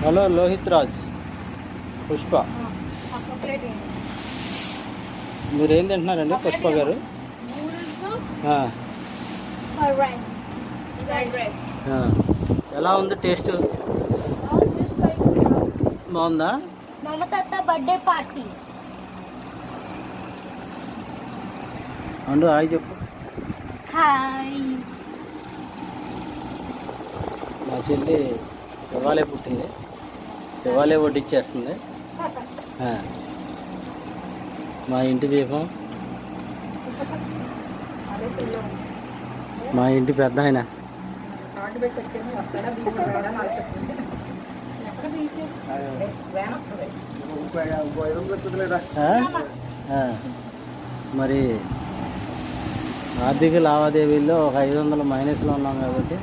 Hello Lohit Raj, Pushpa. మీరు ఏం తింటున్నారండి పుష్ప గారు? ఎలా ఉంది టేస్ట్? బాగుందా? బర్త్డే పార్టీ అండు హాయ్ చెప్పు. హాయ్. మా చెల్లి ఇవాళే పుట్టింది, ఇవాళే వడ్డిచ్చేస్తుంది. మా ఇంటి దీపం, మా ఇంటి పెద్ద ఆయన. మరి ఆర్థిక లావాదేవీల్లో ఒక 500 మైనస్లో ఉన్నాం కాబట్టి